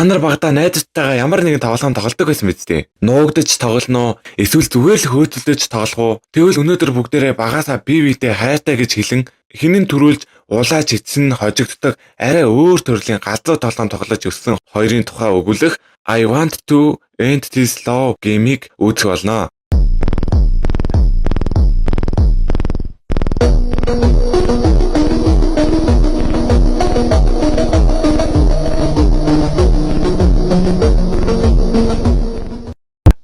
Та нар багада найзтайгаа ямар нэгэн тоглоом тоглодог байсан биз дээ. Нуугдаж тоглоно, эсвэл зүгээр л хөөцөлдөж тоглох уу? Тэгвэл өнөөдөр бүгдээрээ багаасаа бие биедээ хайртай гэж хэлэн хинэн төрүүлж улааж ицсэн хожигддог арай өөр төрлийн галзуу тоглоом тоглож өссөн хоёрын тухай өгүүлэх I want to end this love game-ийг үзэх болно.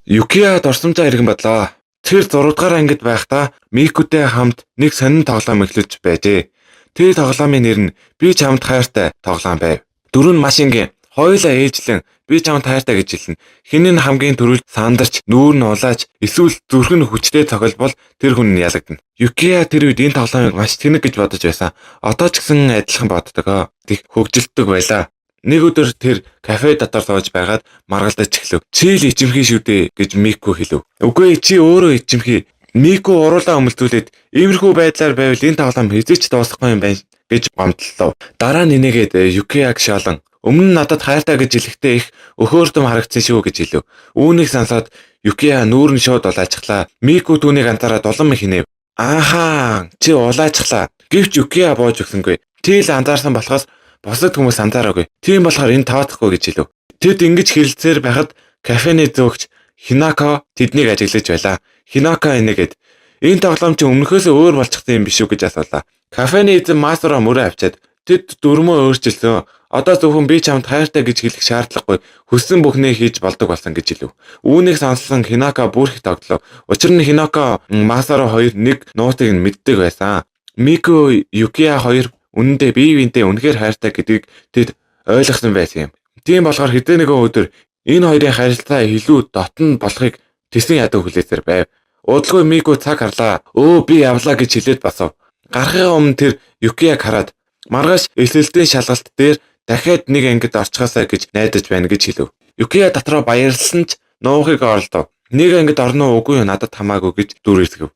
Юкия дурсамжаа иргэн бодлоо. Тэр 6 дугаар ангид байхдаа Микутэй хамт нэг сонин тоглоом эхлэж байжээ. Тэр тоглоомын нэр нь Би чамд хайртай тоглоом байв. Дөрөв нь маш энгийн. Хоёулаа ээжлэн Би чамд хайртай гэж хэлнэ. Хинэн хамгийн түрүүл сандарч, нүүр нь улааж, эсвэл зүрх нь хүчтэй цохилбол тэр хүн нь ялагдана. Юкия тэр үед энэ тоглоомыг маш тэнэг гэж бодож байсан. Одоо ч гэсэн адилхан боддог. Тэг хөгжилтөг байлаа. Нэг өдөр тэр кафе дотор сууж байгаад маргалдаж эхлэв. Чи л ичимхий шүү дээ гэж Мику хэлв. Үгүй чи өөрөө ичимхий. Мику уруулаа өмөлдүүлээд иймэрхүү байдлаар байвал энэ тоглоом хэзээ ч дуусахгүй юм байна гэж гомдлоо. Дараа нь инээгээд Юкияг шалан өмнө нь надад хайртай гэж хэлэхдээ их өхөөрдөм харагдсан шүү гэж хэлв. Үүнийг сонсоод Юкия нүүр нь шууд улаачглаа. Мику түүнийг анзаараад улам хинэв. Ааха чи улаачглаа. Гэвч Юкия боож өгсөнгүй. Ти л анзаарсан болохоос бусад хүмүүс анзаараагүй. Тийм болохоор энэ тооцохгүй гэж хэлв. Тэд ингэж хэлэлцээр байхад кафены зөөгч Хинако тэднийг ажиглаж байлаа. Хинако инээгээд энэ тоглоом чи өмнөхөөс өөр болчихсон юм биш үү гэж асуулаа. Кафены эзэн Масура мөрөө авчаад тэд дөрмөө өөрчилсөн. Одоо зөвхөн би чамд хайртай гэж хэлэх шаардлагагүй. Хүссэн бүхнээ хийж болдог болсон гэж хэлв. Үүнийг сонссон Хинако бүр их тогтлоо. Учир нь Хинако Масура хоёр нэг нуутыг нь мэддэг байсан. Мику Юкия хоёр үнэндээ бие биентэй үнэхээр хайртай гэдгийг тэд ойлгосон байсан юм. Тийм болохоор хэдэн нэгэн өдөр энэ хоёрын харилцаа илүү дотн болохыг тэсэн ядуу хүлээсээр байв. Удалгүй Мику цаг харлаа. Би явлаа гэж хэлээд басав. Гарахын өмнө тэр Юкияг хараад маргааш эсэлтийн шалгалт дээр дахиад нэг ангид орчихоосаа гэж найдаж байна гэж хэлв. Юкия дотроо баярлсан ч нуухыг оролдов. Нэг ангид орно уу үгүй юу надад хамаагүй гэж дүрээсгэв.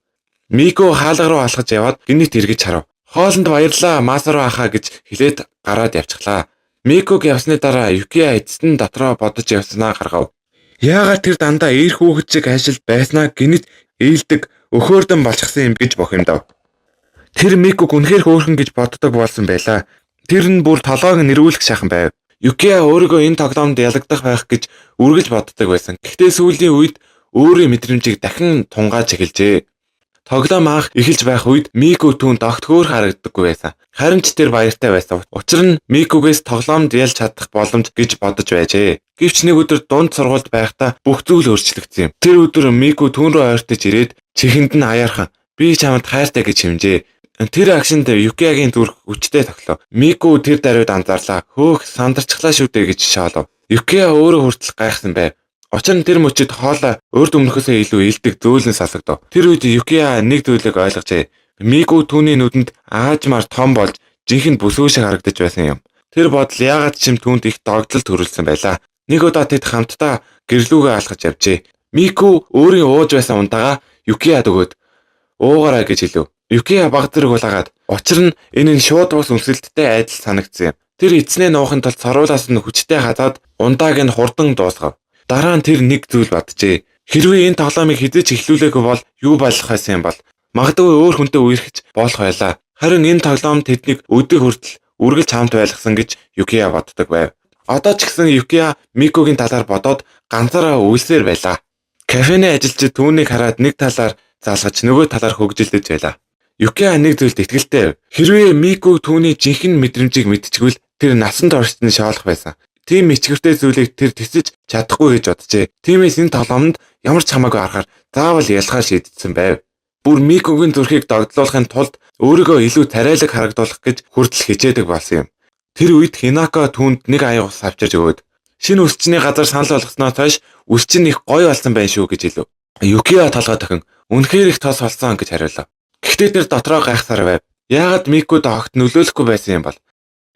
Мику хаалга руу алхаж яваад гинэт эргэж харав. Хоолнд баярлаа Масура ахаа гэж хэлээд гараад явчихлаа. Микуг явсны дараа Юкия эцэстэн дотроо бодож явснаа гаргав. Яагаад тэр дандаа эерх хүүхэд шиг ажилд байснаа гинэт ээлдэг өхөөрдөн болчихсон юм гэж бохимдав. Тэр Микуг үнэхээр хөөрхөн гэж боддог болсон байлаа. Тэр нь бүр толгойг нэрвүүлэх шахан байв. Юкия өөрийгөө энэ тоглоомд ялагдах байх гэж үргэлж боддог байсан. Гэхдээ сүүлийн үед өөрийн мэдрэмжийг дахин тунгааж эхэлжээ. Тоглоом анх эхэлж байх үед Мику түүнд огт хөөр харагддаггүй байсан. Харин ч тэр баяртай байсан. Учир нь Микугээс тоглоомд ялж чадах боломж гэж бодож байжээ. Гэвч нэг өдөр дунд сургуульд байхдаа бүх зүйл өөрчлөгдсөн юм. Тэр өдөр Мику түүн рүү ойртож ирээд чихэнд нь аяархан би чамд хайртай гэж хэмжээ. Тэр акшнд Юкиягийн зүрх хүчтэй тоглов. Мику тэр даруйд анзаарлаа. Хөөх сандарчглаа шүү дээ гэж шаалав. Юкия өөрөө хүртэл гайхсан байв. Учир нь тэр мөчид хоолой урд өмнөхөөсөө илүү илдэг зөөлөн салгадав. Тэр үед Юкия нэг зүйлийг ойлгожээ. Мику түүний нүдэнд аажмаар том болж жинхэнэ бүсгүй шиг харагдаж байсан юм. Тэр бодол яагаад ч юм түүнд их догдлол төрүүлсэн байлаа. Нэг удаа тэд хамтдаа гэрлүүгээ алхаж явжээ. Мику өөрийн ууж байсан унтаага Юкияд өгөөд уугаарай гэж хэлв. Юкия баг зэрэг улаагаад учир нь энэ нь шууд бус өмсөлттэй айдал санагдсан юм. Тэр эцнээ нуухын тулд царуулаас нь хүчтэй хадаад ундааг нь хурдан дуусгав. Дараа нь тэр нэг зүйл боджээ. Хэрвээ энэ тоглоомыг хэзээ ч эхлүүлээгүй бол юу болох байсан юм бол магадгүй өөр хүнтэй үерхэж болох байлаа. Харин энэ тоглоом тэднийг өдөө хүртэл үргэлж хамт байлгасан гэж Юкия боддог байв. Одоо ч гэсэн Юкия Микугийн талаар бодоод ганцаараа үйлсээр байлаа. Кафены ажилчид түүнийг хараад нэг талаар залгаж нөгөө талаар хөгжилдөж байлаа. Юкия нэг зүйлд итгэлтэй. Хэрвээ Мику түүний жинхэнэ мэдрэмжийг мэдчихвэл тэр насанд орчны шоолох байсан. Тийм ичгэртэй зүйлийг тэр тэсэж чадахгүй гэж боджээ. Тиймээс энэ тоглоомд ямар ч хамаагүй арахаар заавал ялхаа шийдсэн байв. Бүр Микугийн зүрхийг догдлуулахын тулд өөрийгөө илүү тариалаг харагдуулах гэж хүртэл хичээдэг болсон юм. Тэр үед Хинако түүнд нэг аяг ус авчирж өгөөд шинэ үсчний газар санал болгосноос хойш үс чинь их гоё болсон байна шүү гэж хэлв. Юкия толгой дахин үнэхээр их тос болсон гэж хариулав. Гэхдээ тэр дотроо гайхсаар байв. Яагаад Микуд огт нөлөөлөхгүй байсан юм бол?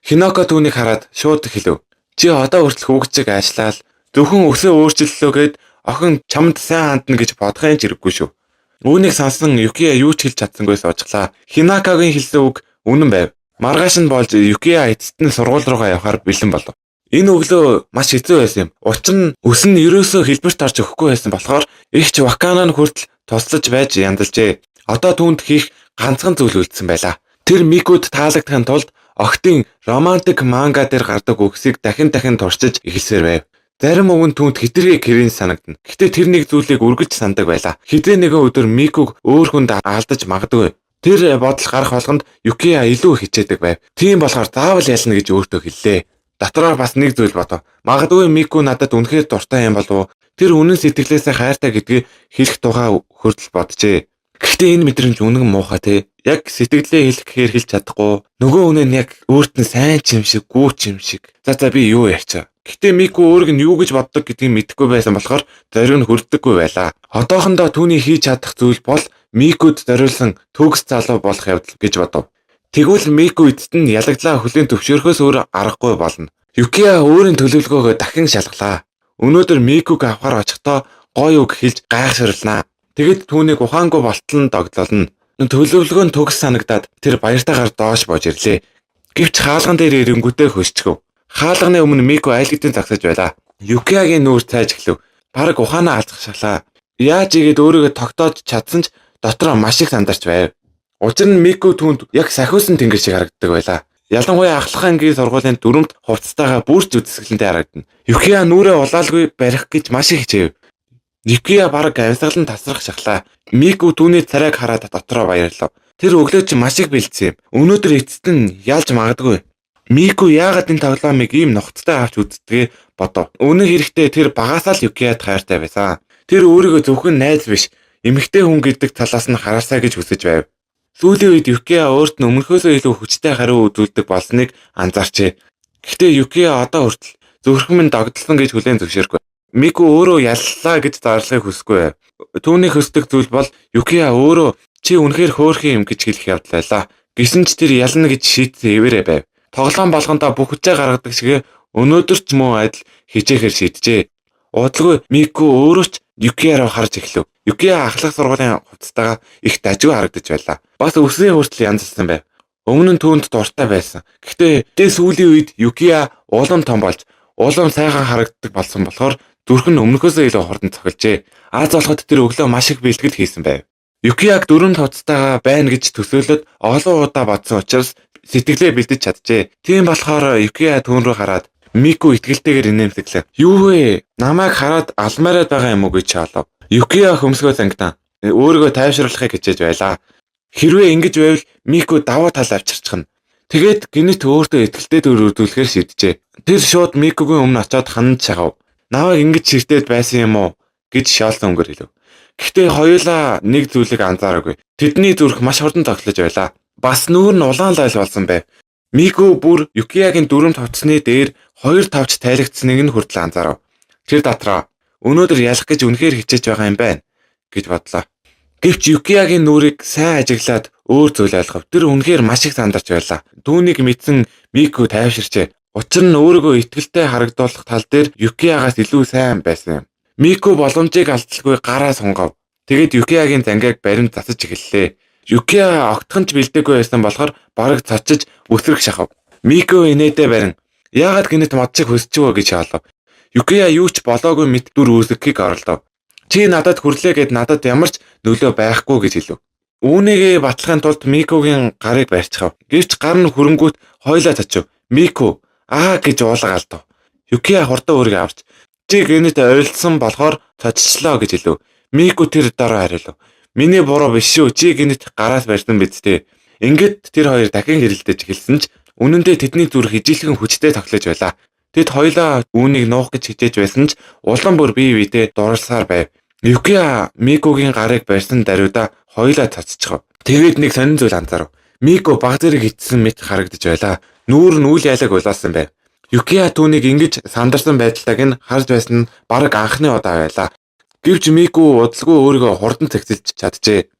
Хинако түүнийг хараад шууд хэлв. Чи одоо хүртэл хүүгчиг аашлаад зөвхөн өсөө өөрчлөлөө гээд охин чамд сайн хандна гэж бодохын ч хэрэггүй шүү. Үүнийг сонсон Юкия юу ч хэлж чадсангүй суужглаа. Хинакогийн хэлсэн үг үнэн байв. Маргааш нь болж Юкия эцэст нь сургууль руугаа явахаар бэлэн болов. Энэ өглөө маш хэцүү байсан юм. Учир нь өс нь ерөөсөө хэлбэрт орж өгөхгүй байсан болохоор эгч Вакана нь хүртэл туслаж байж янзалжээ. Одоо түүнд хийх ганцхан зүйл үлдсэн байлаа. Тэр Микуд таалагдахын тулд охидын романтик манга дээр гардаг үгсийг дахин туршиж эхэлсээр байв. Зарим үг нь түүнд хитрхи кэрийн санагдана. Гэхдээ тэр нэг зүйлийг үргэлж сандаг байлаа. Хэдэн нэгэн өдөр Микуг өөр хүнд алдаж магадгүй. Тэр бодол гарах болгонд Юкия илүү хичээдэг байв. Тийм болохоор заавал ялна гэж өөртөө хэллээ. Дотроо бас нэг зүйл бодов. Магадгүй Мику надад үнэхээр дуртай юм болов уу? Тэр үнэн сэтгэлээсээ хайртай гэдгийг хэлэх тухай хүртэл боджээ. Гэхдээ энэ мэдрэмж үнэн муухай те. Яг сэтгэлээ хэлэх гэхээр хэлж чадахгүй. Нөгөө үнэ нь яг өөрт нь сайн ч юм шиг, гүү ч юм шиг. За би юу ярьчаа. Гэхдээ Мику өөрөг нь юу гэж боддог гэдгийг мэдэхгүй байсан болохоор зориг нь хүрдэггүй байлаа. Одоохондоо түүний хийж чадах зүйл бол Микуд зориулсан төгс залуу болох явдал гэж бодов. Тэгвэл Мику эцэст нь ялагдлаа хөлийн төвшөрөхөөс өөр аргагүй болно. Юкия өөрийн төлөвлөгөөгөө дахин шалгалаа. Өнөөдөр Микуг авахар очихдоо гоё үг хэлж гайхшруулнаа. Тэгэд түүнийг ухаангүй болтол нь догдлолно. Төлөвлөгөө нь төгс санагдаад тэр баяртайгаар доош бож ирлээ. Гэвч хаалган дээр ирэнгүүтээ хөсчгөв. Хаалганы өмнө Мику айлгдэн загсаж байлаа. Юкиягийн нүүр цайж эхлэв. Бараг ухаанаа алцгашглаа. Яаж игээд өөрийгөө тогтоож чадсан ч дотроо маш их сандарч байв. Учир нь Мику түүнд яг сахиусан тэнгэр шиг харагддаг байлаа. Ялангуяа ахлах ангийн сургуулийн дүрмт хувцастайгаа бүрч үзэсгэлэнтэй харагдана. Юкия нүрээ улаалгүй барих гэж маш их хичээв. Юкия бараг амьсгалан тасрах шахлаа. Мику түүний царайг хараад дотроо баярлав. Тэр өглөө чи маш их бэлдсэн юм. Өнөөдөр эцэст нь ялж магадгүй. Мику яагаад энэ тоглоомыг ийм нухацтай авч үздэг бодов. Үнэн хэрэгтээ тэр багасаа л Юкияд хайртай байсан. Тэр өөрийгөө зөвхөн найз биш, эмэгтэй хүн гэдэг талаас нь хараасаа гэж хүсэж байв. Сүүлийн үед Юкия өөрт нь өмнөхөөсөө илүү хүчтэй хариу үзүүлдэг болсныг анзаарчээ. Гэхдээ Юкия одоо хүртэл зүрхэн минь догдолсон гэж хүлээн зөвшөөрөхгүй. Мику өөрөө яллаа гэж зарлахыг хүсэхгүй байв. Түүний хүсдэг зүйл бол Юкия өөрөө чи үнэхээр хөөрхөн юм гэж хэлэх явдал байлаа. Гэсэн ч тэр ялна гэж шийдсэн эвээрээ байв. Тоглоом болгондоо бүх хүчээ гаргадаг шиг өнөөдөр ч мөн адил хичээхээр шийджээ. Удалгүй Мику өөрөө ч Юкиараа харж эхлэв. Юкия ахлах сургуулийн хувцастайгаа их дажгүй харагдаж байлаа. Бас өсрийн хүртэл янзлсан байв. Өмнө нь түүнд дуртай байсан. Гэхдээ сүүлийн үед Юкия улам том болж, улам сайхан харагддаг болсон болохоор зүрх нь өмнөхөөсөө илүү хурдан цохилжээ. Аз болоход тэр өглөө маш их бэлтгэл хийсэн байв. Юкияг дөрөв хувцастайгаа байна гэж төсөөлөд олон удаа бодсон учраас сэтгэлээ бэлдэж чаджээ. Тийм болохоор Юкия түүн рүү хараад Мику итгэлтэйгээр инээмсэглэв. Юу вэ? Намайг хараад алмаарад байгаа юм уу гэж чаалав. Юкия хөмсгөө зангидан өөрийгөө тайвшруулахыг хичээж байлаа. Хэрвээ ингэж байвал Мику даваа тал авчирчихна. Тэгээд гинэт өөртөө итгэлтэй төр үзүүлэхээр шийджээ. Тэр шууд Микугийн өмнө очиод ханаж шахав. Намайг ингэж ширтээд байсан юм уу гэж шаалсан өнгөөр хэлв. Гэхдээ хоёулаа нэг зүйлийг анзаараагүй. Тэдний зүрх маш хурдан тоглож байлаа. Бас нүүр нь улаан лайл болсон байв. Мику бүр Юкиягийн дөрөв тавцсны дээр 2 тавч тайлагдсныг нь хүртэл анзаарав. Тэр дотроо өнөөдөр ялах гэж үнэхээр хичээж байгаа юм байна гэж бодлоо. Гэвч Юкиягийн нүрийг сайн ажиглаад өөр зүйл ойлгов. Тэр үнэхээр маш их сандарч байлаа. Түүнийг мэдсэн Мику тайвширчээ. Учир нь өөрийгөө итгэлтэй харагдуулах тал дээр Юкиягаас илүү сайн байсан юм. Мику боломжийг алдалгүй гараа сунгав. Тэгээд Юкиягийн зангиаг баримт засаж эхэллээ. Юкия огтхонч бэлдээгүй байсан болохоор бараг цочиж өсрөх шахав. Мику инээдээ барин яагаад гинэт модчиг хөсчвөө гэж хаалав. Юкия юу ч болоогүй мэд дүр үүсгэхийг оролдов. Чи надад хүрлээ гэд надад ямар ч нөлөө байхгүй гэж хэлв. Үүнийгээ батлахын тулд Микугийн гарыг барьчихав. Гэвч гар нь хөрөнгүүт хойлоо цочив. Мику гэж уулга алдав. Юкия хурдан өөрийгөө аварч чи гинэт ойрлсон болохоор цоччлоо гэж хэлв. Мику тэр дараа хариулв. Миний буруу биш шүү. Чи гинэт гараас барьсан биз дээ. Ингээд тэр хоёр дахин хэрэлдэж эхэлсэн ч үнэндээ тэдний зүрх ижилхэн хүчтэй тоглож байлаа. Тэд хоёлаа үүнийг нуух гэж хичээж байсан ч улам бүр бие биедээ дурлсаар байв. Юкия Микугийн гарыг барьсан даруйда хоёлаа цацчихав. Тэгээд нэг сонин зүйл анзаарав. Мику баг зэрэг итсэн мэт харагдаж байлаа. Нүүр нь үл ялаг улаасан байв. Юкия түүнийг ингэж сандарсан байдалтайг нь харж байсан нь бараг анхны удаа байлаа. Гэвч Мику удалгүй өөрийгөө хурдан цэгцэлж чаджээ.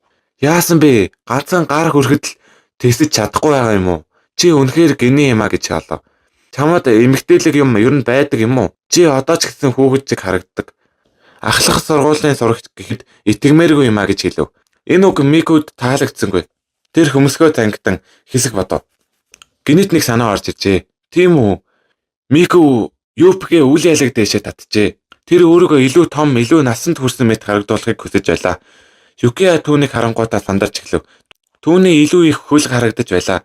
Яасан бэ? Ганцхан гар хөрөхөд л тэсэж чадахгүй байгаа юм уу? Чи үнэхээр гинэ юм а гэж хаалав. Чамд эмгтээлэг юм ер нь байдаг юм уу? Чи одоо ч гэсэн хүүхэд шиг харагддаг. Ахлах сургуулийн сурагч гэхэд итгэмээргүй юм а гэж хэлв. Энэ үг Микуд таалагдсангүй. Тэр хөмсгөө тангитан хэсэг бодов. Гинэт нэг санаа орж иржээ. Тийм үү? Мику Юпигээ үл ялаг дэшээ татжээ. Тэр өөрийгөө илүү том, илүү насанд хүрсэн мэт харагдуулахыг хүсэж байлаа. Юкиа түүнийг харангуйтаа сандарч эхлэв. Түүний илүү их хөл харагдаж байлаа.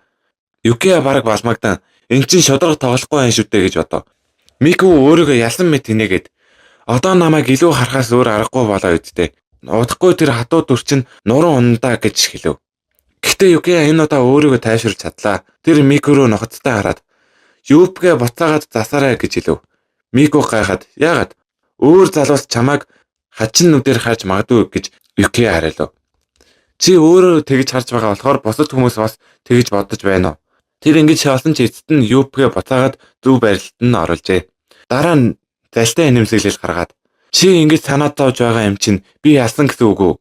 Юкиа бараг балмагдан эн чин шударга тоглохгүй байх шүү дээ гэж бодов. Мику өөрийгөө ялсан мэт хинээгээд одоо намайг илүү харахаас өөр аргагүй болоо үсттэй. Удахгүй тэр хатуу дүрчин нуруу ундаа гэж хэлв. Гэхдээ Юкиа энэ удаа өөрийгөө тайвшруулж чадлаа. Тэр Мику руу нохоттой хараад Юпигээ буцаагаад засаарай гэж хэлв. Мику гайхаад яагаад өөр залуус чамайг хачин нүдээр харж магадгүй гэж Юкиа хариулв. Чи өөрөө тэгж харж байгаа болохоор бусад хүмүүс бас тэгж бодож байна уу? Тэр ингэж шаасан ч эцэст нь Юпигээ буцаагаад зөв байрлалд нь оруулжээ. Дараа нь залтай нэмсэглэл гаргаад чи ингэж санаад зовж байгаа юм чинь би ялсан гэсэн үг үү?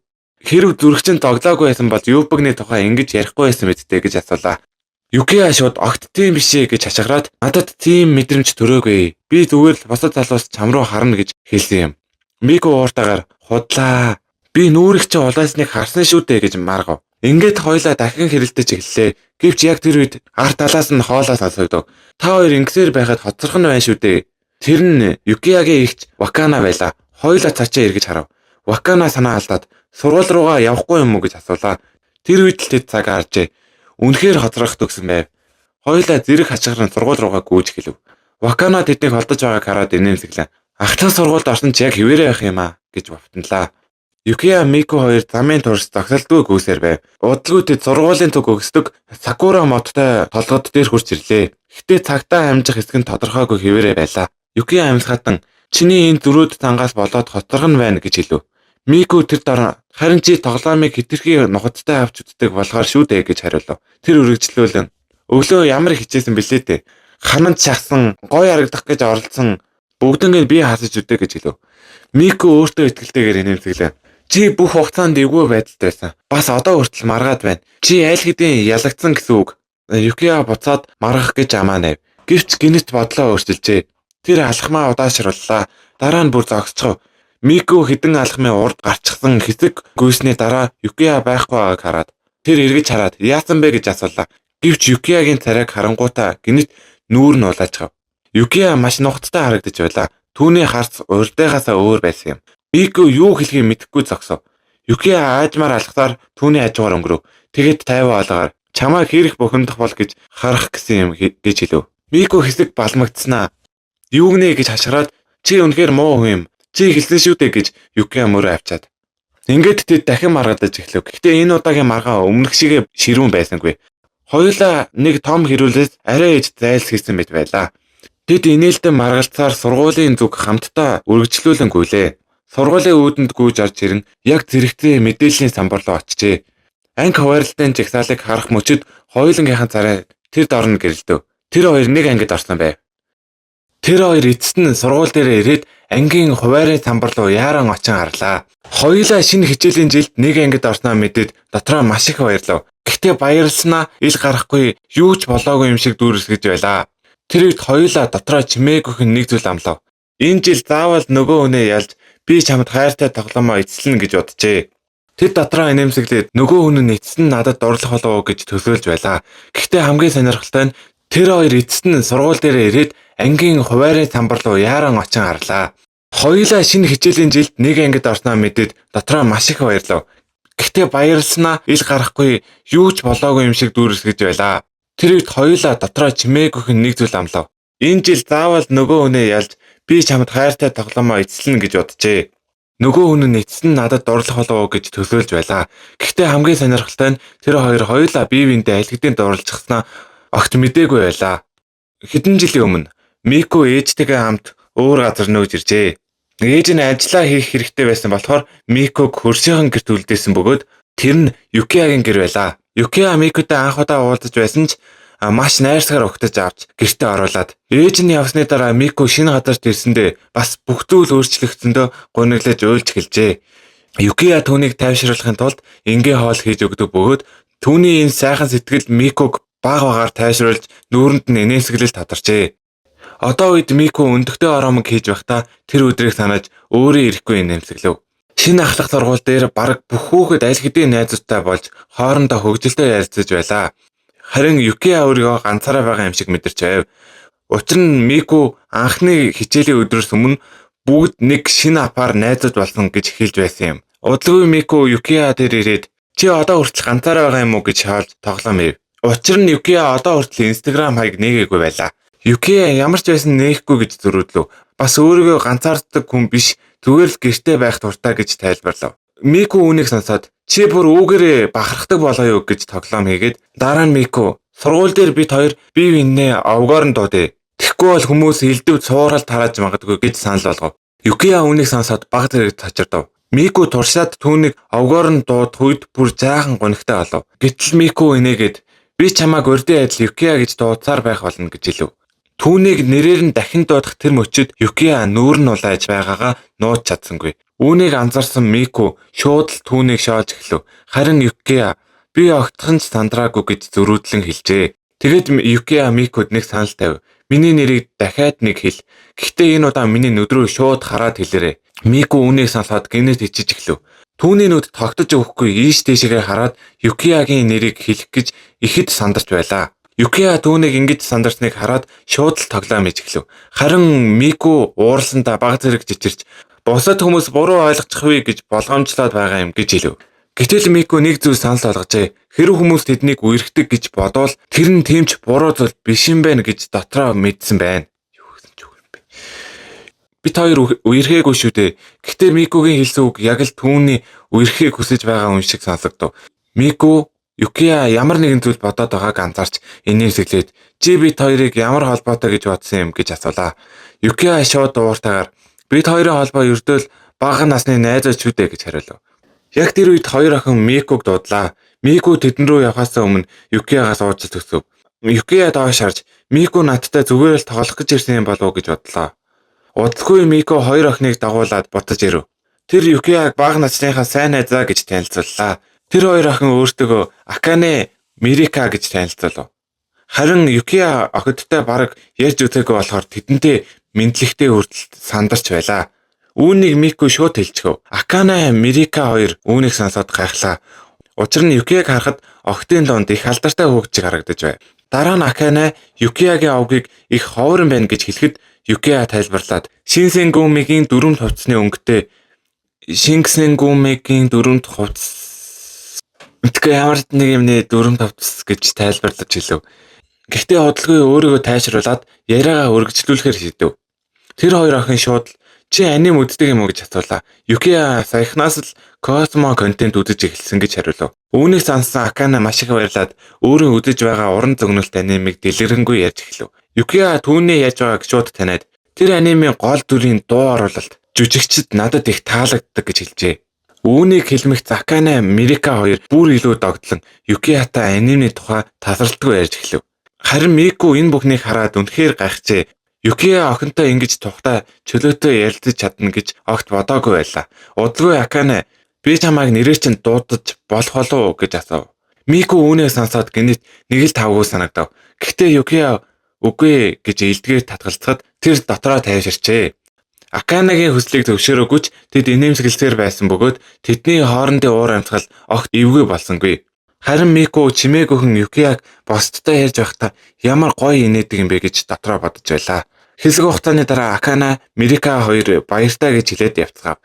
Хэрв зүрхчин зоглоогүй байсан бол Юпигний тухай ингэж ярихгүй байсан мэдтэй гэж асуулаа. Юкиа шууд огт тийм биш ээ гэж хашгираад надад тийм мэдрэмж төрөөгүй. Би зүгээр л босод залуус чам руу харна гэж хэлсэн юм. Мику ууртаагаар худлаа. Би нүүрэг чи улаасныг харсан шүү дээ гэж маргав. Ингээд хоёлаа дахин хэрэлдэж эхэллээ. Гэвч яг тэр үед арт талаас нь хоолоо сонсогдов. Та хоёр ингэсээр байхад хоцорхон байна шүү дээ. Тэр нь Юкиагийн эгч Вакана байлаа. Хоёлаа цаашаа эргэж харав. Вакана санаа алдаад сургууль руугаа явахгүй юм уу гэж асуулаа. Тэр үед л тэд цаг харжээ. Үнэхээр хоцрох төгсөн байв. Хоёлаа зэрэг хачгаран сургууль руугаа гүйж эхэлв. Вакана тэднийг холдож байгааг хараад инээмсэглээ. Ахтаа сургуульд орсон ч яг хэвээрээ байх юм аа гэж бовтонлаа. Юкиа Мику хоёр замын турш зогсолтгүй гүйсээр байв. Удалгүй тэд сургуулийн төг өгсдөг Сакура модтой толгод дээр хурж ирлээ. Гэхдээ цагтаа амжих хэсэг нь тодорхойгүй хэвээрээ байлаа. Юкиа амьсгатан чиний энэ зөрүүд цангаас болоод хоцорхон байна гэж хэлв. Мику тэр дараа харин чи тоглоомыг хэтэрхий нухадтай авч үздэг болохоор шүү дээ гэж хариулв. Тэр үргэлжлүүлэн өглөө ямар хичээсэн бэлээ дээ. Хананд шахсан, гой харагдах гэж оролцсон бүгднийг би хасаж үдэ гэж хэлв. Мику өөртөө итгэлтэйгээр инээмсэглээ. Чи бүх хугацаанд эвгүй байдалд байсан. Бас одоо хүртэл маргаад байна. Чи аль хэдийн ялагдсан гэсэн үг. Юкиа буцаад маргах гэж амаа найв. Гэвч гинэт бодлоо өөрчилжээ. Тэр алхмаа удаашрууллаа. Дараа нь бүр зогсчихв. Мику хідэн алхмын урд гарчсан хэсэг гүйсний дараа Юкиа байхгүй байгааг хараад тэр эргэж хараад яасан бэ гэж асуулаа. Гэвч Юкиагийн царайг харангуйтаа гинэт нүүр нь улаачгав. Юкиа маш нухадтай харагдаж байлаа. Түүний харц урдыгаасаа өөр байсан юм. Мику юу хэлхийг мэдэхгүй зогсов. Юкиа аажмаар алхсаар түүний хажуугаар өнгөрөв. Тэгээд тайван олгоор чамайг хэрэг бухимдах бол гэж харах гэсэн юм гэж хэлв. Мику хэсэг балмагдсанаа. Юу гинэ гэж хашгираад чи үнэхээр муу хүн юм. Чи хэлсэн шүү дээ гэж Юкиа мөрөө авчаад. Ингээд тэд дахин маргадаж эхлэв. Гэхдээ энэ удаагийн маргаа өмнөх шиг ширүүн байсангүй. Хоёулаа нэг том хэрүүлээс арай ээж зайлсхийсэн мэт байлаа. Тэд инээлдэн маргалцаар сургуулийн зүг хамтдаа үргэлжлүүлэн гүйлээ. Сургуулийн үүдэнд гүйж орж ирэн яг зэрэгцээ мэдээллийн самбар руу очижээ. Анги хуваарлтын жагсаалыг харах мөчөд хоёулангийнхан царай тэд орно гэрэлдэв. Тэр хоёр нэг ангид орсон байв. Тэр хоёр эцэст нь сургууль дээр ирээд ангийн хуваарийн самбар руу яаран очин харлаа. Хоёулаа шинэ хичээлийн жилд нэг ангид орсноо мэдээд дотроо маш их баярлав. Гэхдээ баярлснаа ил гарахгүй юу ч болоогүй юм шиг дүүрсгэж байлаа. Тэр үед хоёулаа дотроо чимээгүйхэн нэг зүйл амлав. Энэ жил заавал нөгөө хүнээ ялж би чамд хайртай тоглоомоо эцэлнэ гэж боджээ. Тэд дотроо инээмсэглээд нөгөө хүн нь эцэст нь надад дурлах болов уу гэж төсөөлж байлаа. Гэхдээ хамгийн сонирхолтой нь тэр хоёр эцэст нь сургууль дээр ирээд ангийн хуваарийн самбар руу яаран очин харлаа. Хоёулаа шинэ хичээлийн жилд нэг ангид орсноо мэдээд дотроо маш их баярлав. Гэхдээ баярлснаа ил гарахгүй юу ч болоогүй юм шиг дүүрсгэж байлаа. Тэр үед хоёулаа дотроо чимээгүйхэн нэг зүйл амлав. Энэ жил заавал нөгөө хүнээ ялж би чамд хайртай тоглоомоо эцэлнэ гэж боджээ. Нөгөө хүн нь эцэст нь надад дурлах болов уу гэж төсөөлж байлаа. Гэхдээ хамгийн сонирхолтой нь тэр хоёр хоёулаа бие биендээ аль хэдийн дурлцчихснаа огт мэдээгүй байлаа. Хэдэн жилийн өмнө Мику ээжтэйгээ хамт өөр газар нөөж иржээ. Ээж нь ажиллаа хийх хэрэгтэй байсан болохоор Микуг хөршийн гэрт үлдээсэн бөгөөд тэр нь Юкиагийн гэр байлаа. Юкиа Микутай анх удаа уулзаж байсан ч маш найрсгаар өгтөж авч гэртээ оруулаад ээж нь явсны дараа Мику шинэ газарт ирсэндээ бас бүх зүйл өөрчлөгдсөндөө гуниглаж уйлж эхэлжээ. Юкиа түүнийг тайвшруулахын тулд энгийн хоол хийж өгдөг бөгөөд түүний энэ сайхан сэтгэл Микуг баг багаар тайвшруулж нүүрэнд нь инээмсэглэл татарчээ. Одоо үед Мику өндөгтэй ороомог хийж байхдаа тэр өдрийг санаж өөрөө ирэхгүй инээмсэглэв. Шинэ ахлах сургууль дээр бараг бүх хүүхэд аль хэдийн найзуудтай болж хоорондоо хөгжилтэй ярилцаж байлаа. Харин Юкиа өөрийгөө ганцаараа байгаа юм шиг мэдэрч байв. Учир нь Мику анхны хичээлийн өдрөөс өмнө бүгд нэг шинэ апаар найзууд болсон гэж хэлж байсан юм. Удалгүй Мику Юкия дээр ирээд чи одоо хүртэл ганцаараа байгаа юм уу гэж хаалж тоглоом ив. Учир нь Юкия одоо хүртэл Instagram хаяг нээгээгүй байлаа. Юкия ямар ч байсан нээхгүй гэж зөрүүдлөө. Бас өөрийгөө ганцаарддаг хүн биш, зүгээр л гэртээ байх дуртай гэж тайлбарлав. Мику үүнийг сонсоод чи бүр үүгээрээ бахархдаг болоо юу гэж тоглоом хийгээд дараа нь Мику сургууль дээр бид хоёр бие биенээ овгоор нь дуудъя. Тэгэхгүй бол хүмүүс элдв цуурал тарааж магадгүй гэж санал болгов. Юкия үүнийг сонсоод баг зэрэг цочирдов. Мику туршаад түүнийг овгоор нь дууд хүйд бүр жаахан гонигтай болов. Гэтэл Мику инээгээд би чамайг урдын адил Юкия гэж дуудсаар байх болно гэж хэлв. Түүнийг нэрээр нь дахин дуудах тэр мөчид Юкия нүүр нь улааж байгаагаа нууж чадсангүй. Үүнийг анзаарсан Мику шууд л түүнийг шоолж эхлэв. Харин Юкия би огтхон ч сандраагүй гэж зөрүүдлэн хэлжээ. Тэгэд Юкия Микуд нэг санал тавив. Миний нэрийг дахиад нэг хэл. Гэхдээ энэ удаа миний нүд рүү шууд хараад хэлээрэй. Мику үүнийг сонсоод гинэт ичиж эхлэв. Түүний нүд тогтож өгөхгүй ийш тийшээгээ хараад Юкиягийн нэрийг хэлэх гэж ихэд сандарч байлаа. Юкия түүнийг ингэж сандарсныг хараад шууд л тоглоом хийж эхлэв. Харин Мику уурсандаа баг зэрэг чичирч бусад хүмүүс буруу ойлгочих вэ гэж болгоомжлоод байгаа юм гэж хэлв. Гэтэл Мику нэг зүйл санал болгожээ. Хэрэв хүмүүс тэднийг үерхдэг гэж бодвол тэр нь тэмч буруу зүйл биш юм байна гэж дотроо мэдсэн байна. Юу гэсэн ч үгүй юм бэ. Бид хоёр үерхээгүй шүү дээ. Гэхдээ Микугийн хэлсэн үг яг л түүний үерхийг хүсэж байгаа юм шиг сонсогдов. Мику Юкия ямар нэгэн зүйл бодоод байгааг анзаарч инээмсэглээд чи бид хоёрыг ямар холбоотой гэж бодсон юм гэж асуулаа. Юкия шууд ууртаагаар бид хоёрын холбоо ердөө л бага насны найзууд шүү дээ гэж хариулв. Яг тэр үед хоёр охин Микуг дуудлаа. Мику тэдэн рүү явахаас өмнө Юкиягаас ууж төгсөв. Юкия доош харж Мику надтай зүгээр л тоглох гэж ирсэн юм болов уу гэж бодлоо. Удалгүй Мику хоёр охиныг дагуулад бутаж ирэв. Тэр Юкияг бага насныхаа сайн найзаа гэж танилцууллаа. Тэр хоёр охин өөртөө Акане Мирика гэж танилцуулв. Харин Юкия охидтой бараг ярьж үзээгүй болохоор тэдэнтэй мэдлэгтэй хүртэл сандарч байлаа. Үүнийг Мику шууд хэлчихв. Акане Мирика хоёр үүнийг сонсоод гайхлаа. Учир нь Юкияг харахад охидын донд их алдартай хөвгчийг харагдаж байв. Дараа нь Акане Юкиягийн овгийг их ховрон байна гэж хэлэхэд Юкия тайлбарлаад Шинсенгумигийн дөрөв хувцсны өнгөтэй Шинсенгумигийн дөрөв хувцс мэдгүй ямар нэг юмны дөрөв хувцс гэж тайлбарлаж хэлв. Гэхдээ удалгүй өөрийгөө тайшруулад яриагаа өргөжлүүлэхээр шийдэв. Тэр хоёр охин шууд чи аним үздэг юм уу гэж асуулаа. Юкия саяхнаас л Космо контент үзэж эхэлсэн гэж хариулв. Үүнийг сонссон Акана маш их баярлаад өөрөө үзэж байгаа уран зөгнөлт анимыг дэлгэрэнгүй ярьж эхлэв. Юкия түүний яаж байгааг шууд таниад тэр анимын гол дүрийн дуу оруулалт жүжигчд надад их таалагддаг гэж хэлжээ. Үүнийг хэлмэгц Акана Мирика хоёр бүр илүү догтлон Юкиятай анимны тухай тасралтгүй ярьж эхлэв. Харин Мику энэ бүхнийг хараад үнэхээр гайхжээ. Юкия охинтой ингэж тухтай чөлөөтэй ярилцаж чадна гэж огт бодоогүй байлаа. Удалгүй Акане би чамайг нэрээр чинь дуудаж болох болов уу гэж асуув. Мику үүнээ сонсоод гинэт нэг л тавгүй санагдав. Гэхдээ Юкия үгүй гэж илдгээр татгалцахад тэр дотроо тайвширчээ. Аканагийн хүслийг зөвшөөрөөгүй ч тэд инээмсэглэлээр байсан бөгөөд тэдний хоорондын уур амьсгал огт эвгүй болсонгүй. Харин Мику чимээгүйхэн Юкияг босдтой ярьж байхдаа ямар гоё инээдэг юм бэ гэж дотроо бодож байлаа. Хэсэг хугацааны дараа Акана Мирика хоёр баяртай гэж хэлээд явцгаав.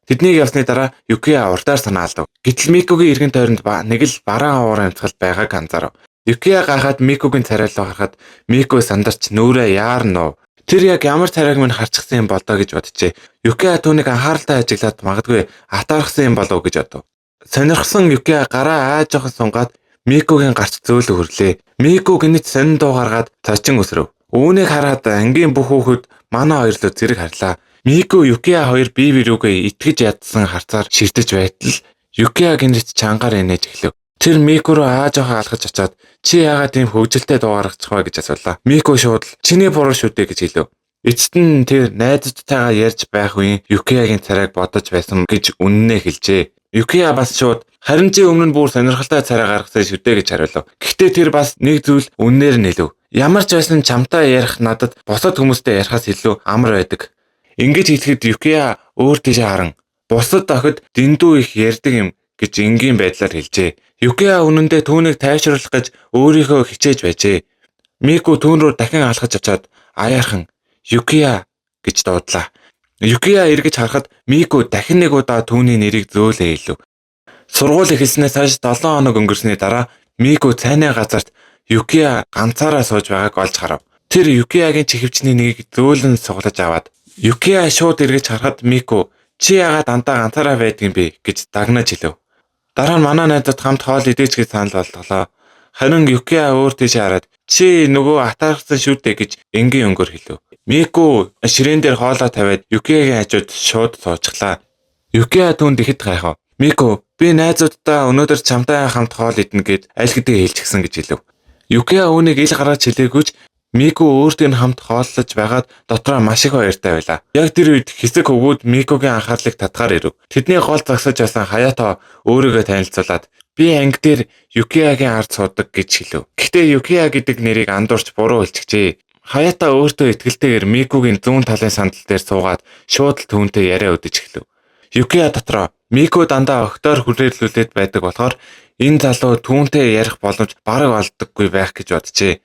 Тэднийг явсны дараа Юкия урдаар санаа алдав. Гэтэл Микугийн эргэн тойронд нэг л бараан уур амьсгал байгааг анзаарав. Юкия гахаад Микугийн царайлуу харахад Мику сандарч нүүрээ яарнав. Тэр яг ямар царайг минь харчихсан юм болоо гэж боджээ. Юкия түүнийг анхааралтай ажиглаад магадгүй атаархсан юм болов гэж бодов. Сонирхсон Юкия гараа ааж охин сунгаад Микугийн гарч зөөлө хүрлээ. Мику гинэт сонин дуу гаргаад цочин өсрөв. Үүнийг хараад ангийн бүх хүүхэд манай хоёр руу зэрэг харлаа. Мику Юкия хоёр бие биирүүгээ итгэж ядсан харцаар ширтэж байтал Юкия гинэт чангаар инээж эхлэв. Тэр Мику руу ааж охин алхаж очиод чи яагаад тийм хөвжөлтэй дуу гаргачих вэ гэж асуулаа. Мику шууд л чиний буруу шүү дээ гэж хэлв. Эцэст нь тэр найзуудтайгаа ярьж байх үеийн Юкиягийн царайг бодож байсан гэж үнэнээ хэлжээ. Юкия бас шууд харин чи өмнө нь бүр сонирхолтой царай гаргасан шүү дээ гэж хариулв. Гэхдээ тэр бас нэг зүйл үннээр нь хэлв. Ямар ч байсан чамтай ярих надад босод хүмүүстэй ярихаас илүү амар байдаг. Ингэж хэлэхэд Юкия өөр тийшээ харан бусад охид дэндүү их ярьдаг юм гэж энгийн байдлаар хэлжээ. Юкия үнэндээ түүнийг тайвшруулах гэж өөрийнхөө хичээж байжээ. Мику түүн рүү дахин алхаж очиод аяархан Юкия гэж дуудлаа. Юкия эргэж харахад Мико дахин нэг удаа түүний нэрийг зөөлөө хэлв. Сургууль эхэлснээс хойш 7 хоног өнгөрсний дараа Мико цайны газарт Юкия ганцаараа сууж байгааг олж харав. Тэр Юкиягийн чихвчний нэгийг зөөлөн суглаж аваад Юкия шууд эргэж харахад Мико "Чи яагаад дандаа ганцаараа байдгийн бэ?" гэж дагнаж хэлв. Дараа нь манай найзууд хамт хоол идэж гэж санал болголоо. Харин Юкия өөр тийш хараад "Чи нөгөө атаархсан шүү дээ" гэж энгийн өнгөөр хэлв. Мико ширээн дээр хоолоо тавиад Юкиягийн хажууд шууд суучглаа. Юкия түүнд ихэд гайхав. "Мико, би найзуудтай өнөөдөр чамтай хамт хоол идэнэ гэд аль хэдийн хэлчихсэн" гэж хэлв. Юкия үүнийг ил гаргаж хэлээгүйч Мико өөртөө хамт хооллож байгаад дотроо маш их баяртай байлаа. Яг тэр үед хэсэг хөвгүүд Микогийн анхаарлыг татгаар ирэв. Тэдний гол загсаж байсан Хаято өөрийгөө танилцуулаад "Би анги дээр Юкиягийн ард суудаг" гэж хэлв. Гэхдээ Юкия гэдэг нэрийг андуурч буруу хэлчихжээ. Хаято өөртөө итгэлтэйгээр Микогийн зүүн талын сандал дээр суугаад шууд л түүнтэй яриа өдөж эхлэв. Юкия дотроо Мико дандаа огтоор хүрээлүүлээд байдаг болохоор энэ залуу түүнтэй ярих боломж бараг олддоггүй байх гэж боджээ.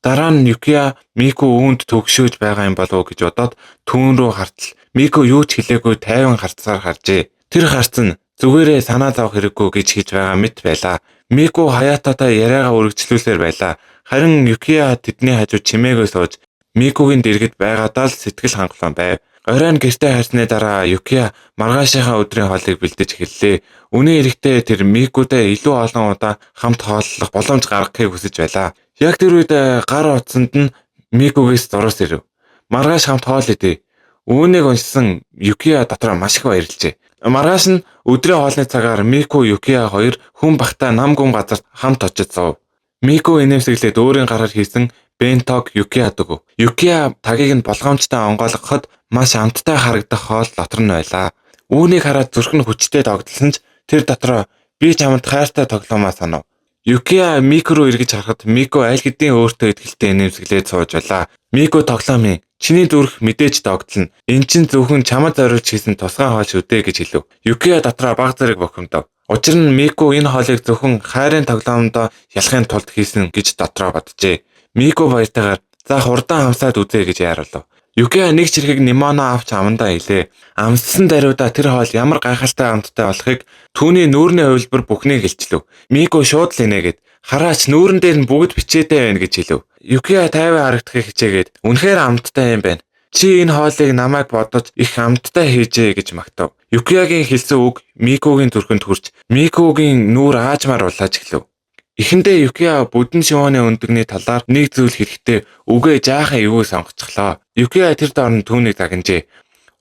Дараа нь Юкия Мико үүнд төгшөөж байгаа юм болов уу гэж бодоод түүн рүү хартал Мико юу ч хэлээгүй тайван харцаар харжээ. Тэр харц нь зүгээрээ санаа зовох хэрэггүй гэж хийж байгаа мэт байлаа. Мико Хаятотой яриагаа үргэлжлүүлсээр байлаа. Харин Юкия тэдний хажууд чимээгүй сууж Микогийн дэргэд байгаадаа л сэтгэл хангалуун байв. Оройн гэртээ харсны дараа Юкия маргаашийнхаа өдрийн хоолыг бэлдэж эхэллээ. Үнэн хэрэгтээ тэр Микотой илүү олон удаа хамт хооллох боломж гаргахыг хүсэж байлаа. Яг тэр үед гар утсанд нь Микогээс зурус ирэв. "Маргааш хамт хоол идэ." Үүнийг уншсан Юкия дотроо маш их баярлжээ. Маргааш нь өдрийн хоолны цагаар Мико Юкия хоёр хүн багтаа нам гүн газарт хамт очиж суув. Мико инээмсэглээд өөрийн гараар хийсэн бентог Юкияд өгөв. Юкия тагийг нь болгоомжтой онгойлгоход маш амттай харагдах хоол дотор нь байлаа. Үүнийг хараад зүрх нь хүчтэй догдолсон ч тэр дотроо "Би чамд хайртай тоглоомаа" санав. Юкия Мико руу эргэж харахад Мико аль хэдийн өөртөө итгэлтэй инээмсэглээд сууж байлаа. "Мико тоглоом, чиний зүрх мэдээж догдлно. Энд чинь зөвхөн чамд зориулж хийсэн тусгай хоол шүү дээ" гэж хэлв. Юкия дотроо баг зэрэг бохимдов. Учир нь Мико энэ хоолыг зөвхөн хайрын тоглоомдоо ялахын тулд хийсэн гэж дотроо боджээ. Мико баяртайгаар "За хурдан амсаад үзье" гэж яаралв. Юкия нэг чирхэг лимоно авч амандаа илээ. Амссан даруйдаа тэр хоол ямар гайхалтай амттай болохыг түүний нүүрний хувилбар бүхнийг хэлчихлээ. Мико шууд л инээгээд "Хараач, нүүрэн дээр нь бүгд бичээтэй байна" гэж хэлв. Юкия тайван харагдахыг хичээгээд "Үнэхээр амттай юм байна. Чи энэ хоолыг намайг бодож их амттай хийжээ" гэж магтав. Юкиягийн хэлсэн үг Микогийн зүрхэнд хүрч Микогийн нүүр аажмаар улааж эхлэв. Эхэндээ Юкия бүдэн шивооны өндөгний талаар нэг зүйл хэлэхдээ үгээ жаахан эвгүй сонгочихлоо. Юкия тэр доор нь түүнийг дагнажээ.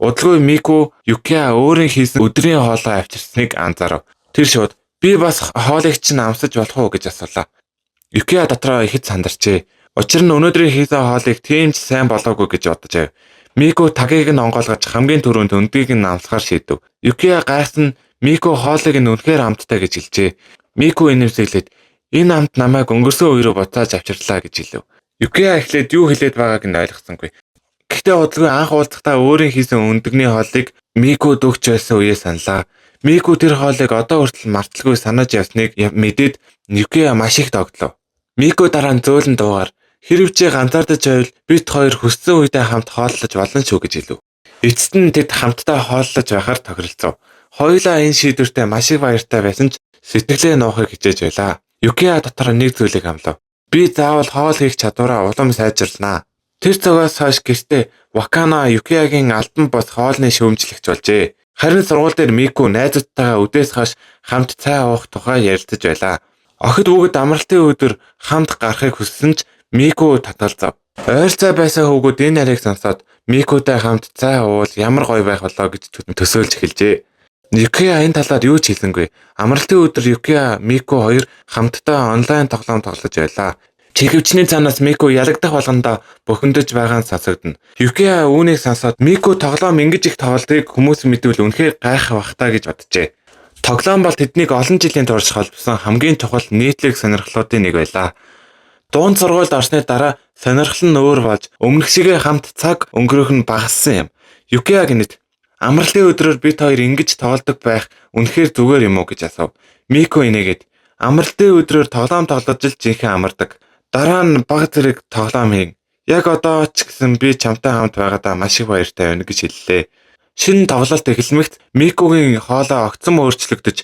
Удалгүй Мико Юкия өөрийн хийсэн өдрийн хоолоо авчирсныг анзаарав. Тэр шууд "Би бас хоолыг чинь амсаж болох уу" гэж асуулаа. Юкия дотроо ихэд сандарчээ. Учир нь өнөөдрийн хийсэн хоолыг тийм ч сайн болоогүй гэж бодож байв. Мико тагийг нь онгойлгож хамгийн түрүүнд өндгийг нь амсахаар шийдэв. Юкия гайхсан Мико хоолыг нь үнэхээр амттай гэж хэлжээ. Мико инээмсэглээд "Энэ амт намайг өнгөрсөн үе рүү буцааж авчирлаа" гэж хэлв. Юкия эхлээд юу хэлээд байгааг нь ойлгосонгүй. Гэхдээ удалгүй анх уулзахдаа өөрийн хийсэн өндөгний хоолыг Мико дөгч байсан үеэ саналаа. Мико тэр хоолыг одоо хүртэл марталгүй санаж явсныг мэдээд Юкия маш их догдлоо. Мико дараа нь зөөлөн дуугаар "Хэрэв чи ганцаардаж байвал бид хоёр хүссэн үедээ хамт хооллож болно шүү" гэж хэлв. Эцэст нь тэд хамтдаа хооллож байхаар тохиролцов. Хоёулаа энэ шийдвэртээ маш их баяртай байсан ч сэтгэлээ нуухыг хичээж байлаа. Юкия дотор нэг зүйлийг амлав. "Би заавал хоол хийх чадвараа улам сайжруулнаа." Тэр цагаас хойш гэртээ Вакана Юкиягийн албан бос хоолны шүүмжлэгч болжээ. Харин сургууль дээр Мико найзуудтайгаа өдөөс хойш хамт цай уух тухай ярилцаж байлаа. Охид хүүхэд амралтын өдөр хамт гарахыг хүссэн ч Мико татгалзав. Ойрцоо байсан хүүхэд энэ нарыг сонсоод Микотой хамт цай уувал ямар гоё байх болоо гэж төсөөлж эхэлжээ. Юкия энэ талаар юу ч хэлсэнгүй. Амралтын өдөр Юкия, Мико хоёр хамтдаа онлайн тоглоом тоглож байлаа. Чихвчний цаанаас Мико ялагдах болгондоо бухимдаж байгаа нь сонсогдно. Юкия үүнийг сонсоод Мико тоглоом ингэж их тоглодгийг хүмүүс мэдвэл үнэхээр гайхах бах таа гэж боджээ. Тоглоом бол тэднийг олон жилийн турш холбосон хамгийн чухал нийтлэг сонирхлуудын нэг байлаа. Дунд сургуульд орсны дараа сонирхол нь өөр болж өмнөх шигээ хамт цаг өнгөрөх нь багассан юм. Юкия гэнэт "Амралтын өдрөөр бид хоёр ингэж тоглодог байх үнэхээр зүгээр юм уу" гэж асуув. Мико инээгээд "Амралтын өдрөөр тоглоом тоглож л жинхэнэ амардаг. Дараа нь баг зэрэг тоглоом хийн. Яг одоо ч гэсэн би чамтай хамт байгаадаа маш их баяртай байна гэж хэллээ. Шинэ тоглолт эхлэмэгт Микогийн хоолой огцом өөрчлөгдөж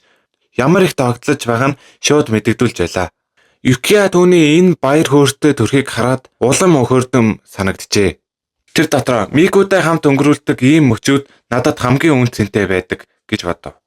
ямар их догтлож байгаа нь шууд мэдэгдүүлж байлаа. Юкия түүний энэ баяр хөөртэй төрхийг хараад улам өхөрдөм санагджээ. Тэр дотроо Микотай хамт өнгөрүүлдэг ийм мөчүүд надад хамгийн үнцэнтэй байдаг гэж бодов.